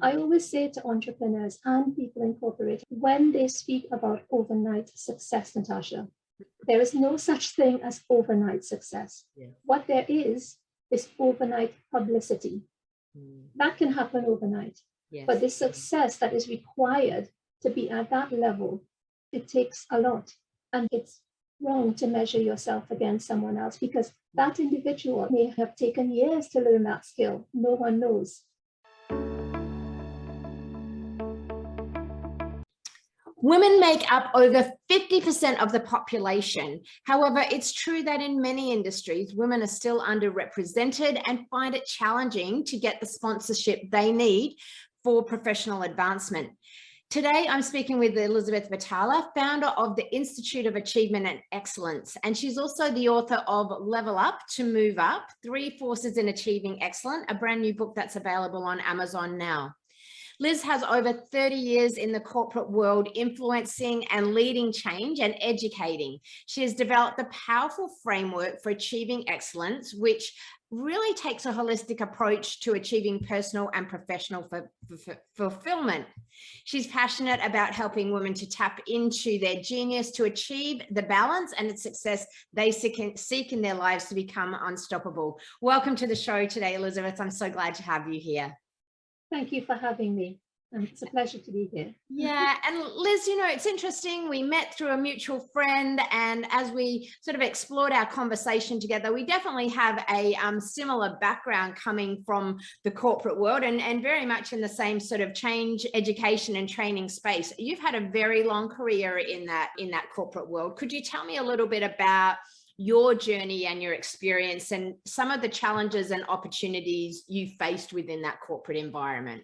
I always say to entrepreneurs and people in corporate, when they speak about overnight success, Natasha, there is no such thing as overnight success. Yeah. What there is overnight publicity. That can happen overnight. Yes. But the success that is required to be at that level, it takes a lot. And it's wrong to measure yourself against someone else because that individual may have taken years to learn that skill. No one knows. Women make up over 50% of the population. However, it's true that in many industries, women are still underrepresented and find it challenging to get the sponsorship they need for professional advancement. Today, I'm speaking with Elizabeth Batalla, founder of the Institute of Achievement and Excellence, and she's also the author of Level Up to Move Up, 3 Forces in Achieving Excellence, a brand new book that's available on Amazon now. Liz has over 30 years in the corporate world, influencing and leading change and educating. She has developed a powerful framework for achieving excellence, which really takes a holistic approach to achieving personal and professional fulfillment. She's passionate about helping women to tap into their genius to achieve the balance and the success they seek in their lives to become unstoppable. Welcome to the show today, Elizabeth. I'm so glad to have you here. Thank you for having me. It's a pleasure to be here. Yeah, and Liz, you know, it's interesting. We met through a mutual friend, and as we sort of explored our conversation together, we definitely have a similar background coming from the corporate world and very much in the same sort of change, education and training space. You've had a very long career in that corporate world. Could you tell me a little bit about your journey and your experience and some of the challenges and opportunities you faced within that corporate environment?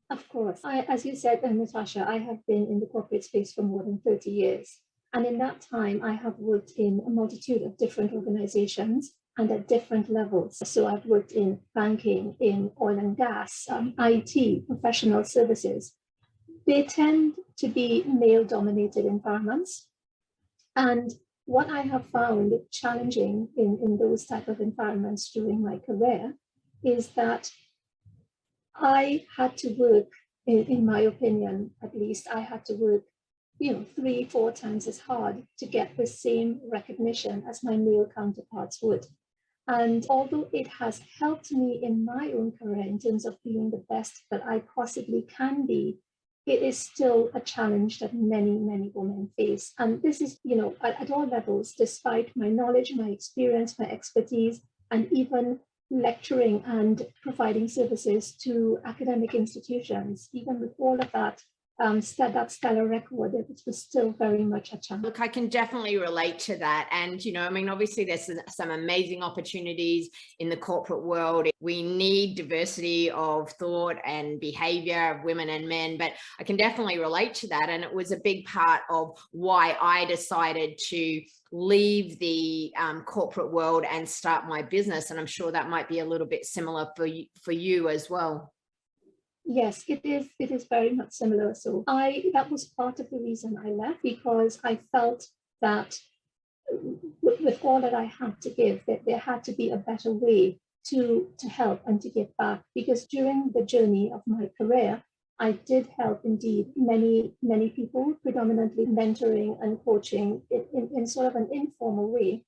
Of course. As you said, Natasha, I have been in the corporate space for more than 30 years. And in that time, I have worked in a multitude of different organizations and at different levels. So I've worked in banking, in oil and gas, IT, professional services. They tend to be male-dominated environments. And what I have found challenging in those type of environments during my career is that I had to work, in my opinion, at least, I had to work, 3-4 times as hard to get the same recognition as my male counterparts would. And although it has helped me in my own career in terms of being the best that I possibly can be, it is still a challenge that many, many women face. And this is, at all levels, despite my knowledge, my experience, my expertise, and even lecturing and providing services to academic institutions. Even with all of that, that stellar record, it was still very much a challenge. Look, I can definitely relate to that. And, obviously there's some amazing opportunities in the corporate world. We need diversity of thought and behavior of women and men, but I can definitely relate to that. And it was a big part of why I decided to leave the corporate world and start my business. And I'm sure that might be a little bit similar for you as well. Yes, it is very much similar. So that was part of the reason I left, because I felt that with all that I had to give, that there had to be a better way to help and to give back. Because during the journey of my career, I did help indeed many, many people, predominantly mentoring and coaching in sort of an informal way.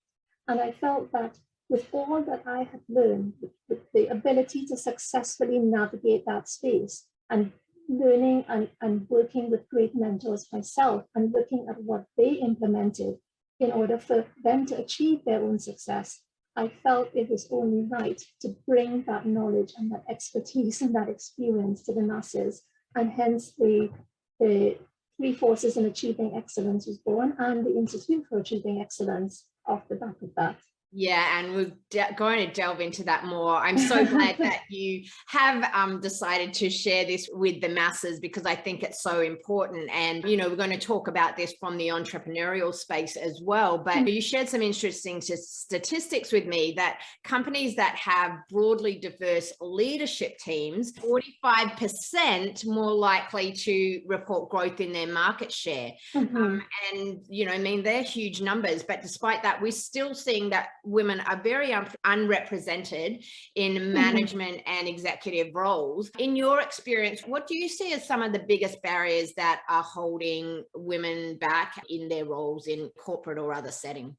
And I felt that with all that I had learned, with the ability to successfully navigate that space and learning and working with great mentors myself and looking at what they implemented in order for them to achieve their own success, I felt it was only right to bring that knowledge and that expertise and that experience to the masses. And hence the 3 Forces in Achieving Excellence was born, and the Institute for Achieving Excellence off the back of that. Yeah, and we're going to delve into that more. I'm so glad that you have decided to share this with the masses, because I think it's so important. And, we're going to talk about this from the entrepreneurial space as well. But you shared some interesting statistics with me that companies that have broadly diverse leadership teams, 45% more likely to report growth in their market share. And, they're huge numbers. But despite that, we're still seeing that women are very unrepresented in management and executive roles. In your experience, what do you see as some of the biggest barriers that are holding women back in their roles in corporate or other setting?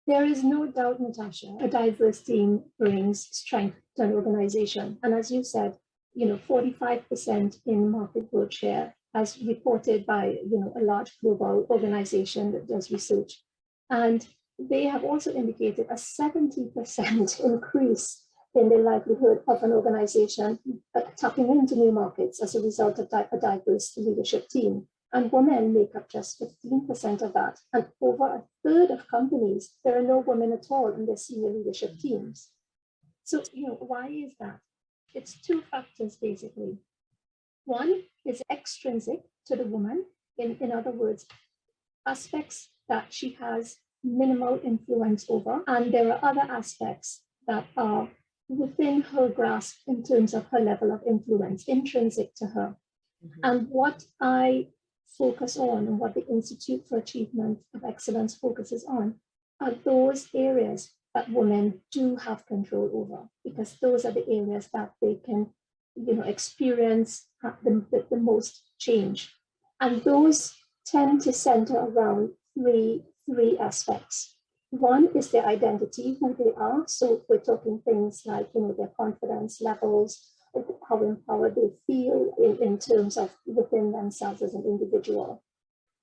There is no doubt, Natasha, a diverse team brings strength to an organization. And as you said, 45% in market growth share, as reported by, a large global organization that does research. And they have also indicated a 70% increase in the likelihood of an organization tapping into new markets as a result of a diverse leadership team. And women make up just 15% of that. And over a third of companies, there are no women at all in their senior leadership teams. So, why is that? It's two factors, basically. One is extrinsic to the woman. In other words, aspects that she has minimal influence over. And there are other aspects that are within her grasp in terms of her level of influence, intrinsic to her. And what I focus on, and what the Institute for Achievement of Excellence focuses on, are those areas that women do have control over, because those are the areas that they can, experience the most change. And those tend to center around three aspects. One is their identity, who they are. So we're talking things like, their confidence levels, how empowered they feel in terms of within themselves as an individual.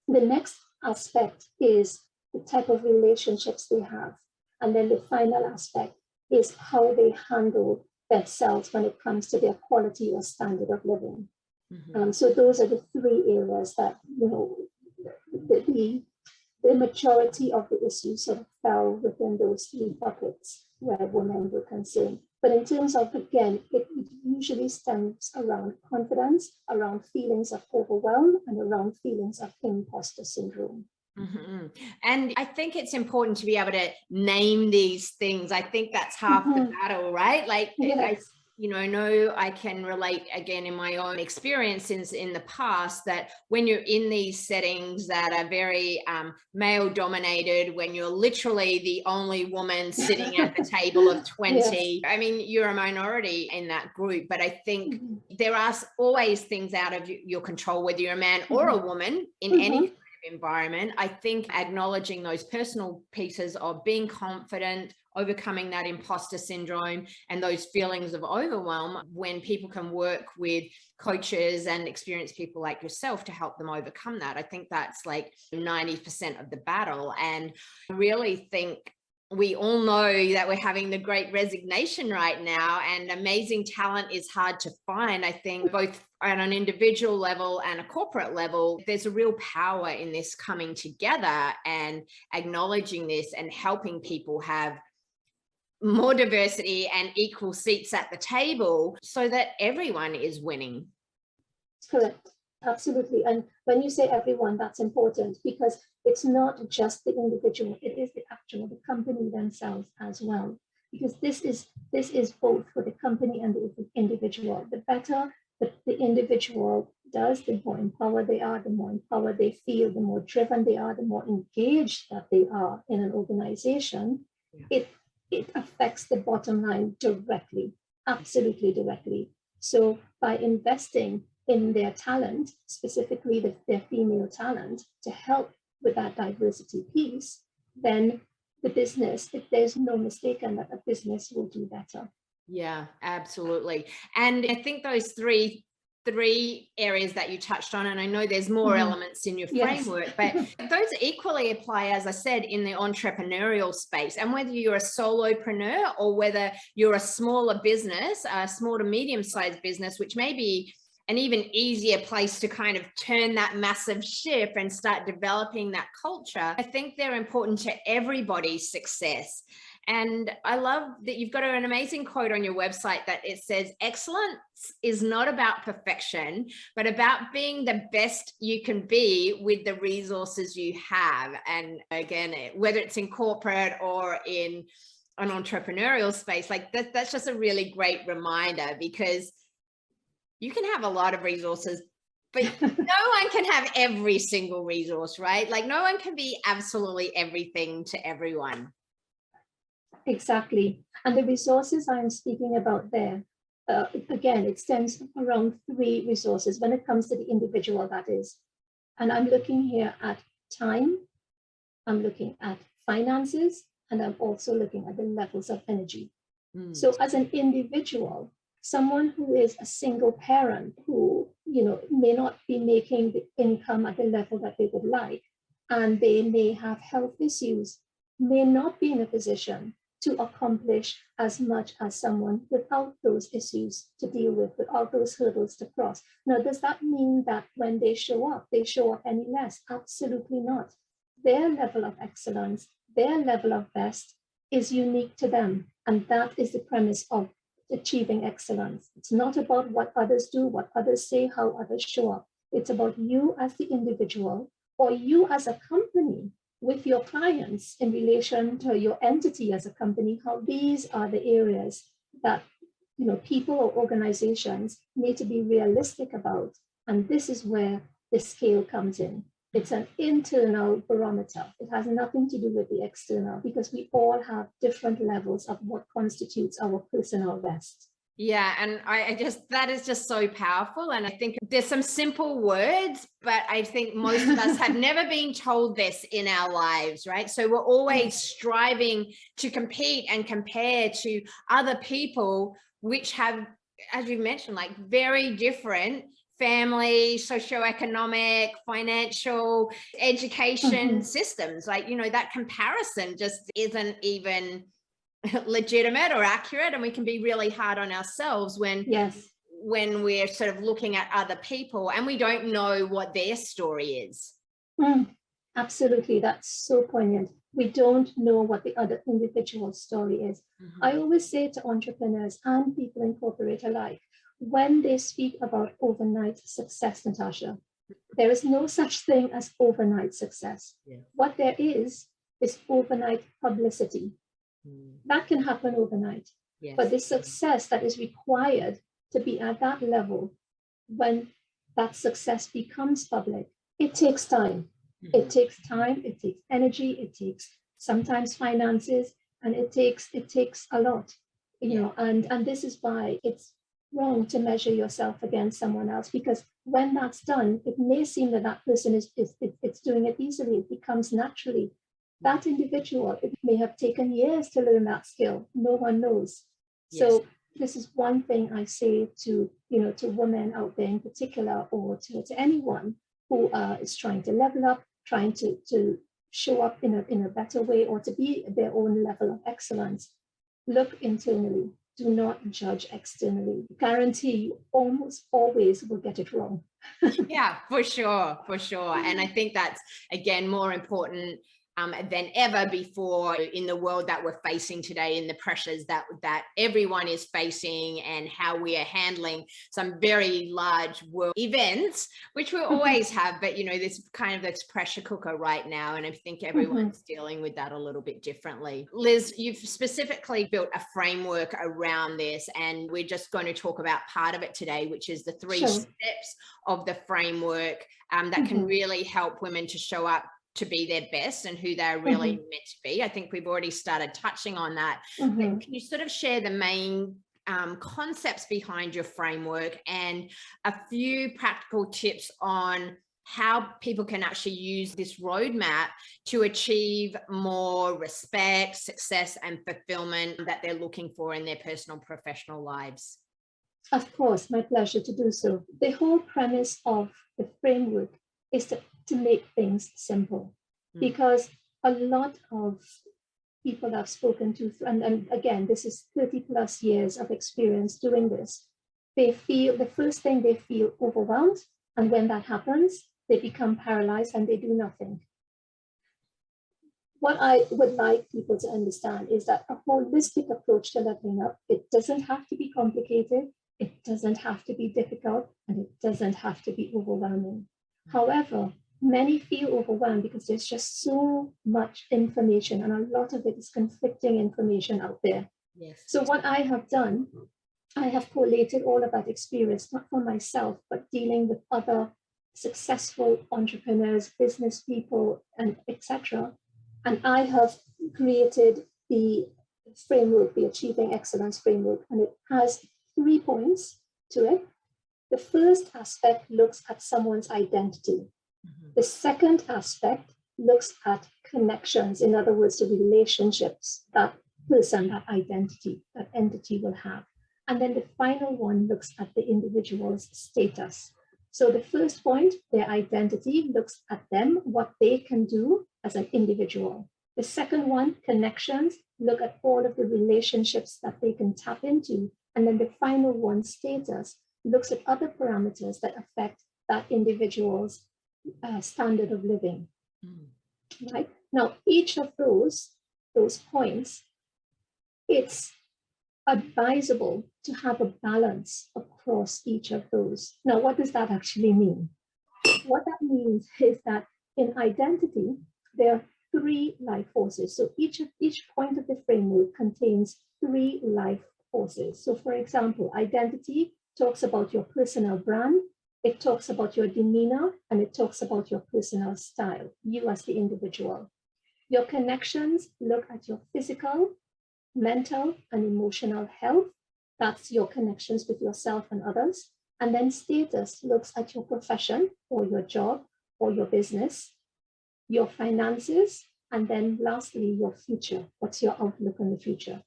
The next aspect is the type of relationships they have. And then the final aspect is how they handle themselves when it comes to their quality or standard of living. So those are the three areas that, the majority of the issues sort of fell within those three buckets where women were concerned. But in terms of, again, it usually stems around confidence, around feelings of overwhelm, and around feelings of imposter syndrome. And I think it's important to be able to name these things. I think that's half the battle, right? Like, yes. I know I can relate again in my own experiences in the past that when you're in these settings that are very male dominated, when you're literally the only woman sitting at the table of 20, yes. I mean, you're a minority in that group, but I think there are always things out of your control, whether you're a man or a woman in any environment. I think acknowledging those personal pieces of being confident, overcoming that imposter syndrome and those feelings of overwhelm, when people can work with coaches and experienced people like yourself to help them overcome that. I think that's like 90% of the battle. And I really think we all know that we're having the great resignation right now, and amazing talent is hard to find. I think both on an individual level and a corporate level, there's a real power in this coming together and acknowledging this and helping people have more diversity and equal seats at the table so that everyone is winning. Correct. Absolutely. And when you say everyone, that's important, because it's not just the individual, it is the the company themselves as well. Because this is both for the company and the individual. The better the individual does, the more empowered they are, the more empowered they feel, the more driven they are, the more engaged that they are in an organization. Yeah. It affects the bottom line directly, absolutely directly. So by investing in their talent, specifically their female talent, to help with that diversity piece, then the business, if there's no mistaken that a business will do better. Yeah, absolutely. And I think those three areas that you touched on, and I know there's more elements in your framework, but those equally apply, as I said, in the entrepreneurial space. And whether you're a solopreneur or whether you're a smaller business, a small to medium-sized business, which may be an even easier place to kind of turn that massive ship and start developing that culture, I think they're important to everybody's success. And I love that you've got an amazing quote on your website that it says, excellence is not about perfection, but about being the best you can be with the resources you have. And again, whether it's in corporate or in an entrepreneurial space, like that's just a really great reminder, because you can have a lot of resources, but no one can have every single resource, right? Like no one can be absolutely everything to everyone. Exactly. And the resources I'm speaking about there, again, it stems around three resources when it comes to the individual, that is. And I'm looking here at time, I'm looking at finances, and I'm also looking at the levels of energy. So as an individual, someone who is a single parent who, may not be making the income at the level that they would like, and they may have health issues, may not be in a position to accomplish as much as someone without those issues to deal with, without those hurdles to cross. Now, does that mean that when they show up any less? Absolutely not. Their level of excellence, their level of best is unique to them. And that is the premise of achieving excellence. It's not about what others do, what others say, how others show up. It's about you as the individual, or you as a company with your clients in relation to your entity as a company, how these are the areas that people or organizations need to be realistic about. And this is where the scale comes in. It's an internal barometer. It has nothing to do with the external, because we all have different levels of what constitutes our personal best. Yeah, and I just, that is just so powerful. And I think there's some simple words, but I think most of us have never been told this in our lives, right? So we're always striving to compete and compare to other people, which have, as you mentioned, like very different family, socioeconomic, financial, education systems. Like, that comparison just isn't even legitimate or accurate, and we can be really hard on ourselves when we're sort of looking at other people and we don't know what their story is. Absolutely, that's so poignant. We don't know what the other individual's story is. I always say to entrepreneurs and people in corporate alike, when they speak about overnight success, Natasha, there is no such thing as overnight success. What there is overnight publicity. That can happen overnight. But the success that is required to be at that level, when that success becomes public, it takes time. It takes time, it takes energy, it takes sometimes finances, and it takes a lot, and this is why it's wrong to measure yourself against someone else, because when that's done, it may seem that that person is doing it easily. It becomes naturally. That individual, it may have taken years to learn that skill. No one knows. So this is one thing I say to women out there in particular, or to anyone who is trying to level up, trying to show up in a better way, or to be their own level of excellence. Look internally. Do not judge externally. Guarantee you almost always will get it wrong. Yeah, for sure. And I think that's, again, more important than ever before in the world that we're facing today, in the pressures that everyone is facing, and how we are handling some very large world events, which we always have, but this kind of this pressure cooker right now, and I think everyone's dealing with that a little bit differently. Liz, you've specifically built a framework around this, and we're just going to talk about part of it today, which is the 3 steps of the framework that can really help women to show up to be their best and who they're really meant to be. I think we've already started touching on that. But can you sort of share the main concepts behind your framework and a few practical tips on how people can actually use this roadmap to achieve more respect, success, and fulfillment that they're looking for in their personal, professional lives? Of course, my pleasure to do so. The whole premise of the framework is to make things simple, because a lot of people I've spoken to, and again, this is 30 plus years of experience doing this, the first thing they feel overwhelmed, and when that happens, they become paralyzed and they do nothing. What I would like people to understand is that a holistic approach to leveling up, it doesn't have to be complicated, it doesn't have to be difficult, and it doesn't have to be overwhelming. However, many feel overwhelmed because there's just so much information, and a lot of it is conflicting information out there. So what I have done, I have collated all of that experience, not for myself, but dealing with other successful entrepreneurs, business people, and etc. And I have created the framework, the Achieving Excellence framework, and it has 3 points to it. The first aspect looks at someone's identity. The second aspect looks at connections, in other words, the relationships that person, that identity, that entity will have. And then the final one looks at the individual's status. So the first point, their identity, looks at them, what they can do as an individual. The second one, connections, look at all of the relationships that they can tap into. And then the final one, status, looks at other parameters that affect that individual's standard of living. Right? Now, each of those points, it's advisable to have a balance across each of those. Now, what does that actually mean? What that means is that in identity, there are 3 life forces. So each point of the framework contains 3 life forces. So for example, identity talks about your personal brand, it talks about your demeanor, and it talks about your personal style, you as the individual. Your connections look at your physical, mental, and emotional health. That's your connections with yourself and others. And then status looks at your profession or your job or your business, your finances, and then lastly, your future. What's your outlook on the future?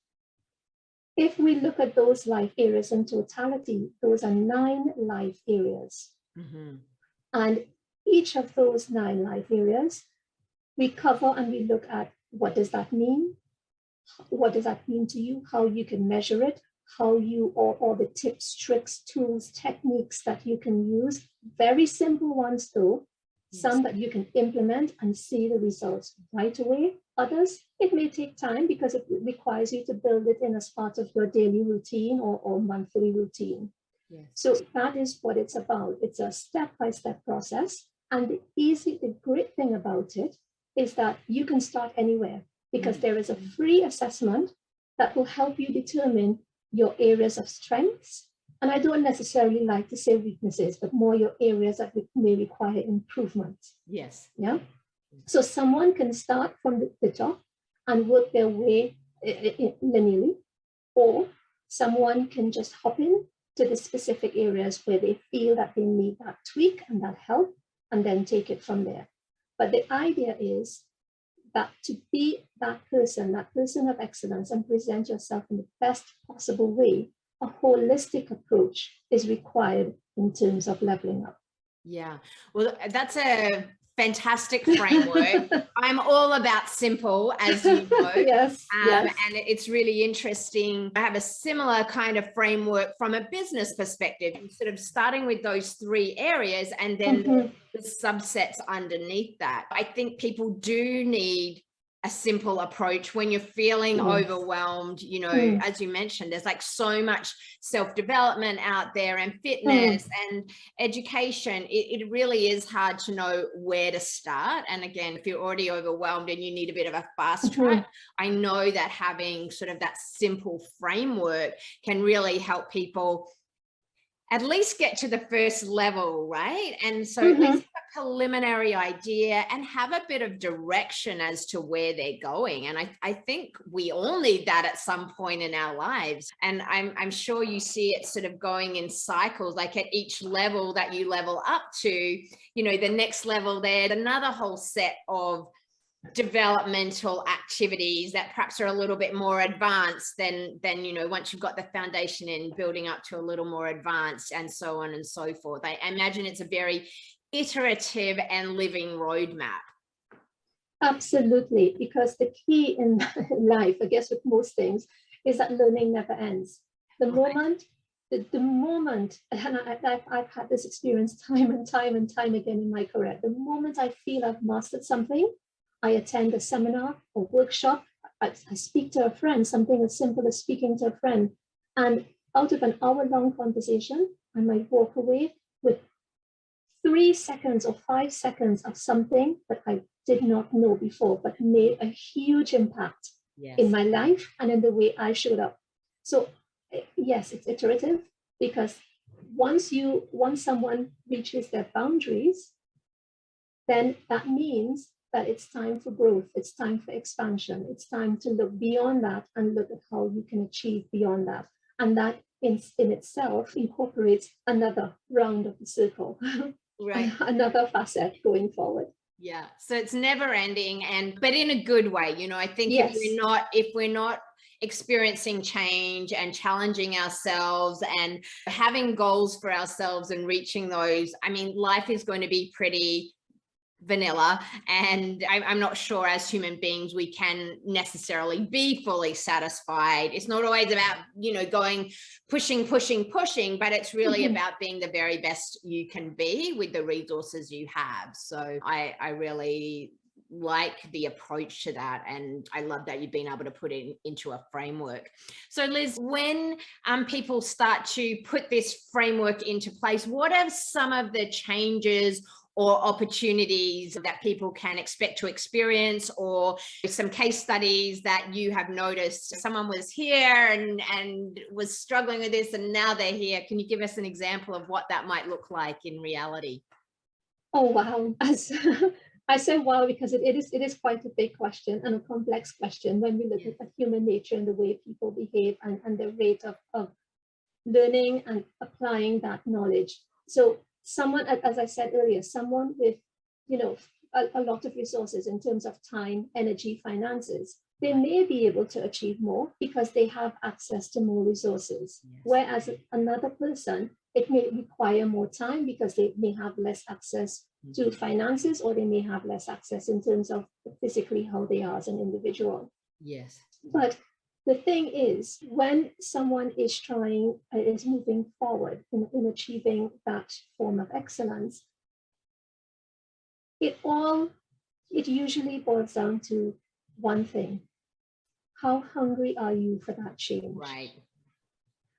If we look at those life areas in totality, those are 9 life areas. And each of those 9 life areas, we cover and we look at what does that mean? What does that mean to you? How you can measure it? How you, or the tips, tricks, tools, techniques that you can use. Very simple ones though. Some that you can implement and see the results right away. Others, it may take time because it requires you to build it in as part of your daily routine or monthly routine. Yes. So that is what it's about. It's a step-by-step process. And the great thing about it is that you can start anywhere because there is a free assessment that will help you determine your areas of strengths. And I don't necessarily like to say weaknesses, but more your areas that may require improvement. Yes. Yeah. So someone can start from the top and work their way linearly, or someone can just hop in to the specific areas where they feel that they need that tweak and that help, and then take it from there. But the idea is that to be that person of excellence and present yourself in the best possible way, a holistic approach is required in terms of leveling up. Yeah, well, that's a fantastic framework. I'm all about simple, as you know. Yes, yes. And it's really interesting. I have a similar kind of framework from a business perspective, sort of starting with those 3 areas and then the subsets underneath that. I think people do need a simple approach when you're feeling overwhelmed. You know, as you mentioned, there's like so much self-development out there and fitness and education. It really is hard to know where to start. And again, if you're already overwhelmed and you need a bit of a fast track, I know that having sort of that simple framework can really help people at least get to the first level, right? And so at least a preliminary idea and have a bit of direction as to where they're going. And I think we all need that at some point in our lives. And I'm sure you see it sort of going in cycles, like at each level that you level up to, you know, the next level there, another whole set of developmental activities that perhaps are a little bit more advanced than you know, once you've got the foundation in, building up to a little more advanced, and so on and so forth. I imagine it's a very iterative and living roadmap. Absolutely, because the key in life, I guess with most things, is that learning never ends. The moment, and I've had this experience time and time again in my career, the moment I feel I've mastered something, I attend a seminar or workshop, I speak to a friend, something as simple as speaking to a friend, and out of an hour-long conversation, I might walk away with 3 seconds or 5 seconds of something that I did not know before, but made a huge impact in my life and in the way I showed up. So yes, it's iterative, because once someone reaches their boundaries, then that means that it's time for growth, it's time for expansion, it's time to look beyond that and look at how you can achieve beyond that. And that in itself incorporates another round of the circle, Right. another facet going forward. Yeah. So it's never ending, but in a good way. You know, I think Yes. if we're not experiencing change and challenging ourselves and having goals for ourselves and reaching those, I mean, life is going to be pretty vanilla, and I'm not sure as human beings we can necessarily be fully satisfied. It's not always about, you know, going pushing, but it's really about being the very best you can be with the resources you have. So I really like the approach to that, and I love that you've been able to put it into a framework. So Liz, when people start to put this framework into place, what are some of the changes or opportunities that people can expect to experience, or some case studies that you have noticed? Someone was here and was struggling with this, and now they're here. Can you give us an example of what that might look like in reality? Oh, wow. I say wow because it is quite a big question and a complex question when we look at human nature and the way people behave and the rate of learning and applying that knowledge. So someone, as I said earlier, someone with, you know, a lot of resources in terms of time, energy, finances, they may be able to achieve more because they have access to more resources. Yes. Whereas another person, it may require more time because they may have less access to finances, or they may have less access in terms of physically how they are as an individual. Yes. But the thing is, when someone is moving forward in achieving that form of excellence, it usually boils down to one thing. How hungry are you for that change? Right.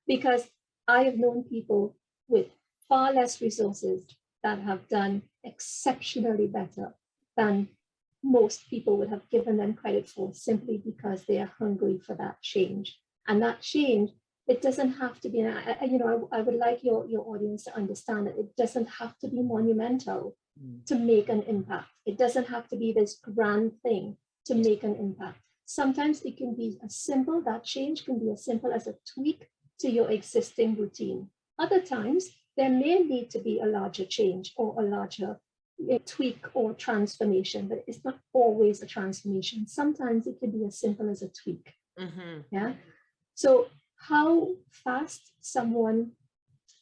Because I have known people with far less resources that have done exceptionally better than most people would have given them credit for, simply because they are hungry for that change. And that change, it doesn't have to be, I would like your audience to understand that it doesn't have to be monumental to make an impact. It doesn't have to be this grand thing to make an impact. Sometimes it can be that change can be as simple as a tweak to your existing routine. Other times, there may need to be a larger change or a larger tweak or transformation, but it's not always a transformation. Sometimes it can be as simple as a tweak. Mm-hmm. Yeah. So how fast someone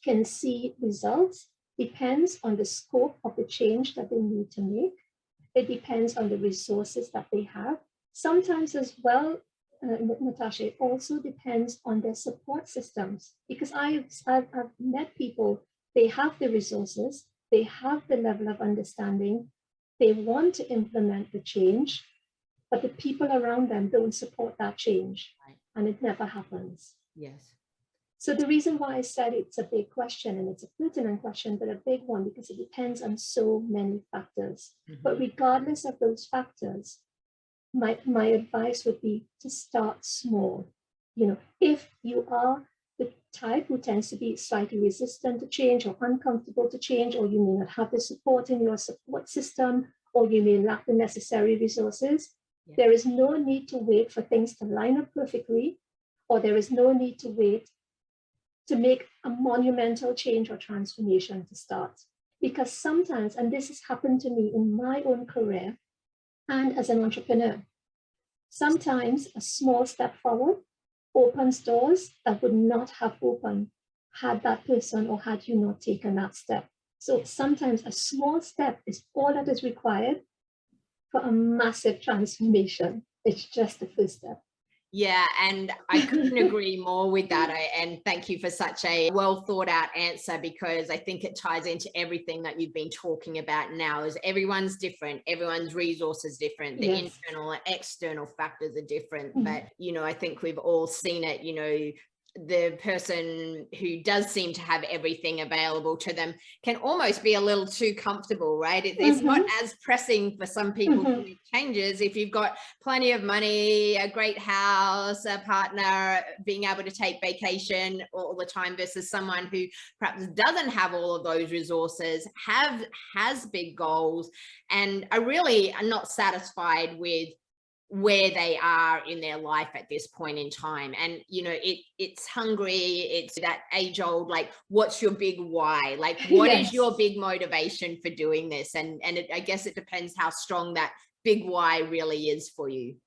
can see results depends on the scope of the change that they need to make. It depends on the resources that they have. Sometimes as well, Natasha, it also depends on their support systems, because I've met people, they have the resources, they have the level of understanding, they want to implement the change, but the people around them don't support that change, and it never happens. Yes. So the reason why I said it's a big question, and it's a pertinent question, but a big one, because it depends on so many factors. Mm-hmm. But regardless of those factors, my advice would be to start small. You know, if you are the type who tends to be slightly resistant to change or uncomfortable to change, or you may not have the support in your support system, or you may lack the necessary resources, there is no need to wait for things to line up perfectly, or there is no need to wait to make a monumental change or transformation to start. Because sometimes, and this has happened to me in my own career and as an entrepreneur, sometimes a small step forward opens doors that would not have opened had that person or had you not taken that step. So sometimes a small step is all that is required for a massive transformation. It's just the first step. Yeah, and I couldn't agree more with that. And thank you for such a well thought out answer, because I think it ties into everything that you've been talking about now. Is everyone's different, everyone's resources different, the internal and external factors are different. But, you know, I think we've all seen it, you know, the person who does seem to have everything available to them can almost be a little too comfortable, right? It's not as pressing for some people to make changes if you've got plenty of money, a great house, a partner, being able to take vacation all the time, versus someone who perhaps doesn't have all of those resources, has big goals, and are really not satisfied with where they are in their life at this point in time. And you know, it's hungry, it's that age old, like, what's your big why? Like, what is your big motivation for doing this? And I guess it depends how strong that big why really is for you.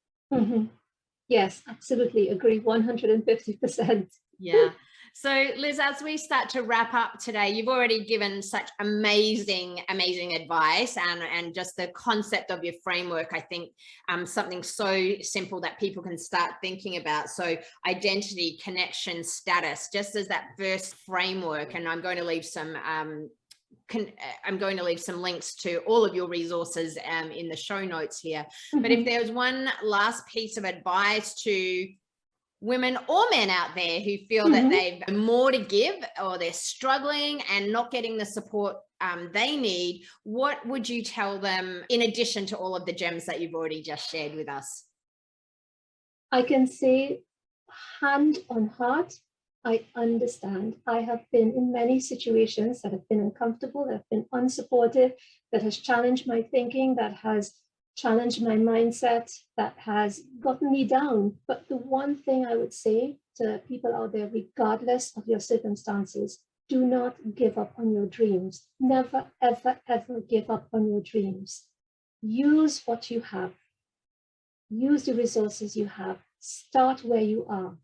Yes, absolutely agree, 150%. Yeah. So Liz, as we start to wrap up today, you've already given such amazing advice, and just the concept of your framework, I think something so simple that people can start thinking about. So identity, connection, status, just as that first framework. And I'm going to leave some links to all of your resources in the show notes here. But if there's one last piece of advice to women or men out there who feel that they've more to give, or they're struggling and not getting the support they need, what would you tell them in addition to all of the gems that you've already just shared with us? I can say, hand on heart, I understand. I have been in many situations that have been uncomfortable, that have been unsupportive, that has challenged my thinking, that has challenged my mindset, that has gotten me down. But the one thing I would say to people out there, regardless of your circumstances, do not give up on your dreams. Never, ever, ever give up on your dreams. Use what you have. Use the resources you have. Start where you are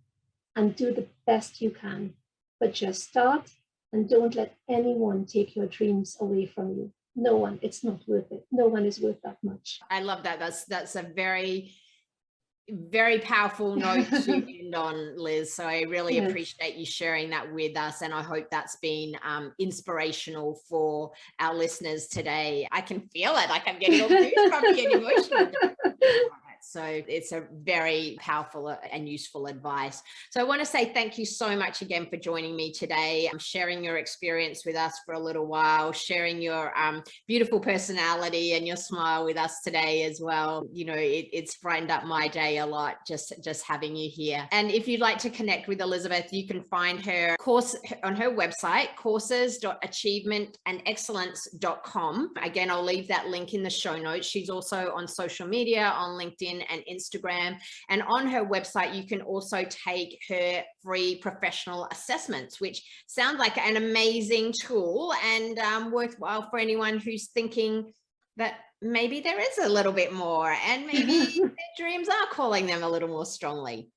and do the best you can. But just start, and don't let anyone take your dreams away from you. No one, it's not worth it. No one is worth that much. I love that. That's a very, very powerful note to end on, Liz. So I really appreciate you sharing that with us. And I hope that's been inspirational for our listeners today. I can feel it. Like, I'm getting all goosebumps, getting emotional. So it's a very powerful and useful advice. So I want to say thank you so much again for joining me today, sharing your experience with us for a little while, sharing your beautiful personality and your smile with us today as well. You know, it's brightened up my day a lot just having you here. And if you'd like to connect with Elizabeth, you can find her course on her website, courses.achievementandexcellence.com. Again, I'll leave that link in the show notes. She's also on social media, on LinkedIn and Instagram. And on her website, you can also take her free professional assessments, which sounds like an amazing tool and worthwhile for anyone who's thinking that maybe there is a little bit more, and maybe their dreams are calling them a little more strongly.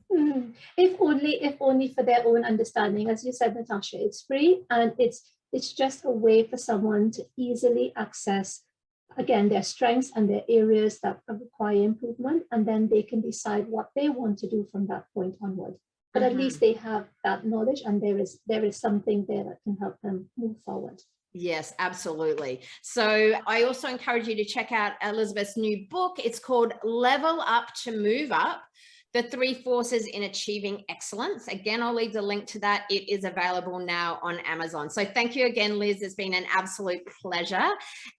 If only for their own understanding. As you said, Natasha, it's free, and it's just a way for someone to easily access, again, their strengths and their areas that require improvement, and then they can decide what they want to do from that point onward. But at least they have that knowledge, and there is something there that can help them move forward. Yes, absolutely. So I also encourage you to check out Elizabeth's new book. It's called Level Up to Move Up: The 3 Forces in Achieving Excellence. Again, I'll leave the link to that. It is available now on Amazon. So thank you again, Liz. It's been an absolute pleasure.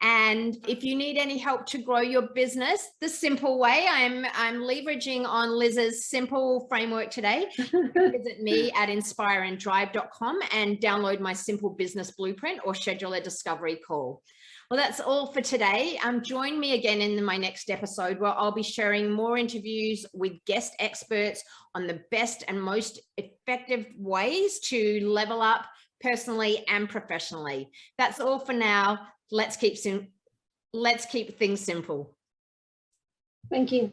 And if you need any help to grow your business the simple way, I'm leveraging on Liz's simple framework today. Visit me at inspireanddrive.com and download my simple business blueprint, or schedule a discovery call. Well, that's all for today. Join me again in my next episode, where I'll be sharing more interviews with guest experts on the best and most effective ways to level up personally and professionally. That's all for now. Let's keep things simple. Thank you.